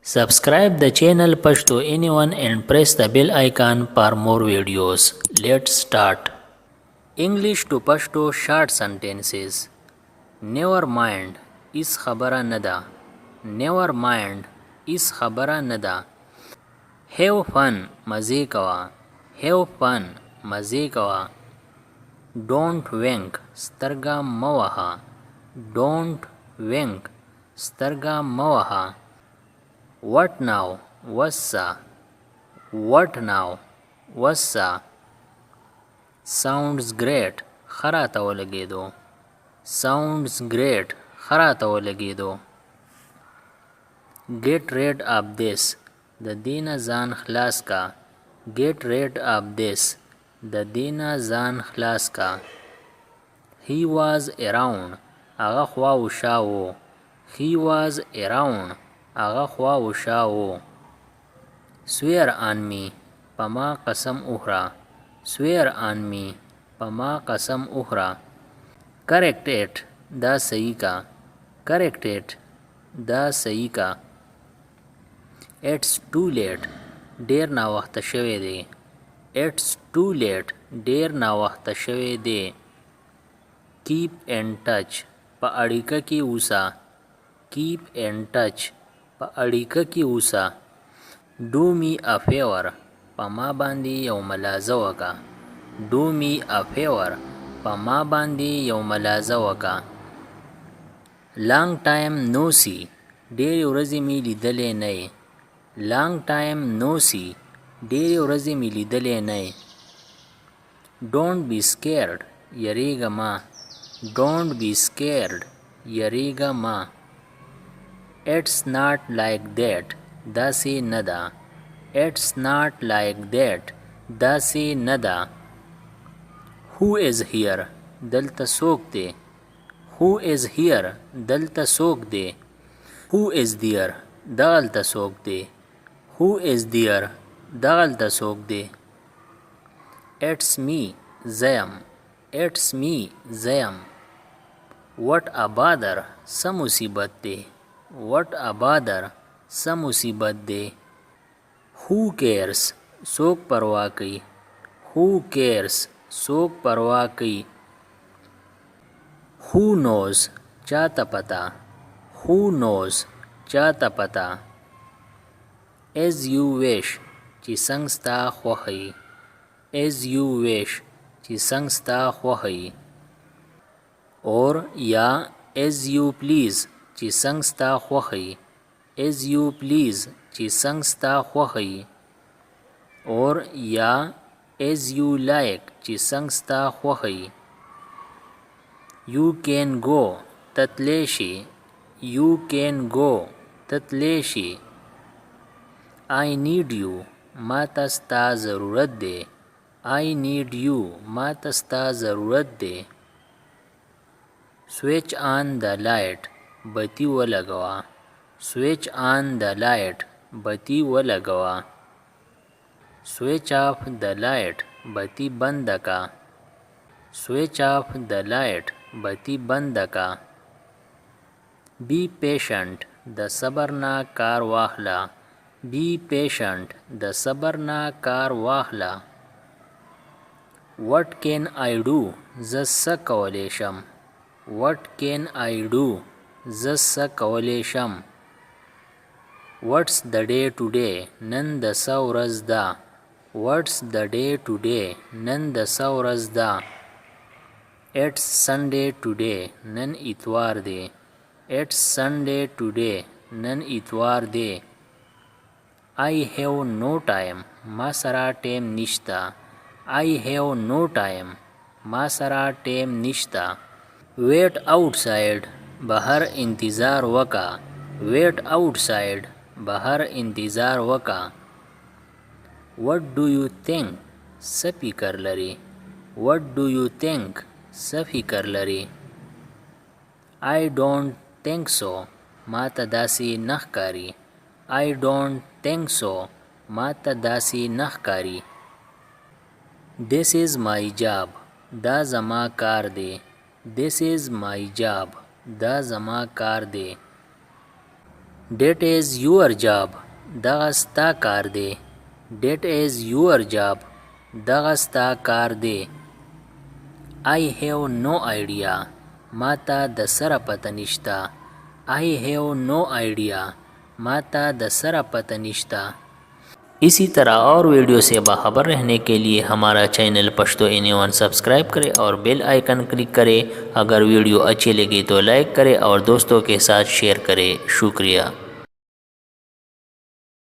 Subscribe the channel Pashto Anyone and press the bell icon for more videos. Let's start. English to Pashto short sentences. Never mind is khabara nada. Never mind is khabara nada. Have fun maze kawa. Have fun maze kawa. Don't wink starga mawaha. Don't wink starga mawaha. What now? Wassa. What now? Wassa. Sounds great. खराता वो लगे दो. Sounds great. खराता वो लगे दो. Get rid of this. The दीना जान खलास का. Get rid of this. The दीना जान खलास का. He was around. आगा ख्वा उशा वो. He was around. आगा ख्वा उशा वो. Swear on me. पमा कसम उहरा. Swear on me. पमा कसम उहरा. Correct it. दा सही का. Correct it. दा सही का. It's too late. डेर ना वक्त शवे दे. It's too late. डेर ना वक्त शवे दे. Keep in touch. पा अड़िका की ऊसा. Keep in touch. पा अड़िका की ऊसा. Do me a favor. पा मा बांदी यौ मलाजा वका. Do me a favor. पा मा बांदी यौ मलाजा वका. Long time no see. डेर ورځې می لیدلې نه. Long time no see. डेर ورځې می لیدلې نه. Don't be scared. یریګه ما. Don't be scared. یریګه ما. It's not like that. داسې نه ده. It's not like that. داسې نه ده. Who is here? دلته څوک دی. Who is here? دلته څوک دی. Who is there? دغلته څوک دی. Who is there? دغلته څوک دی. It's me. زیم. It's me. زیم. What a bother. څه مصیبت دی. What a bother. څه مصیبت دی. Who cares? څوک پروا کوي. Who cares? څوک پروا کوي. Who knows? چاته پتا. Who knows? چاته پتا. As you wish. چې څنګه ستا خوښي. As you wish. چې څنګه ستا خوښي. or یا as you please. چې څنګه ستا خوښي. As you please. چې څنګه ستا خوښي. or یا as you like. چې څنګه ستا خوښي. You can go. تتلی شي. You can go. تتلی شي. I need you. ما ته ستا ضرورت دی. I need you. ما ته ستا ضرورت دی. Switch on the light. بتی ولګوا. Switch on the light. بتی ولګوا. Switch off the light. بتی بند کا. Switch off the light. بتی بند کا. Be patient. د صبر نه کار واخلا. Be patient. د صبر نه کار واخلا. What can I do? زه څه کولی شم. What can I do? زه څه کولی شم. What's the day today? نن د څه ورځ ده. What's the day today? نن د څه ورځ ده. It's Sunday today. نن اتوار دی. It's Sunday today. نن اتوار دی. I have no time. ما سره ټیم نشته. I have no time. ما سره ټیم نشته. Wait outside. بهر انتظار وکا. Wait outside. بهر انتظار وکا. What do you think? څه فکر لري. What do you think? څه فکر لري. I don't think so. ما ته داسې نه ښکاري. I don't think so. ما ته داسې نه ښکاري. This is my job. دا زما کار دی. This is my job. دا زما کار دی. That is your job दगा स्ता कार दे that is your job दगा स्ता कार दे I have no idea माता दसरा पतनिश्ता I have no idea माता दसरा पतनिश्ता। इसी तरह और वीडियो से बाखबर रहने के लिए हमारा चैनल पश्तो इन सब्सक्राइब करें और बेल आइकन क्लिक करें। अगर वीडियो अच्छी लगी तो लाइक करें और दोस्तों के साथ शेयर करें। शुक्रिया।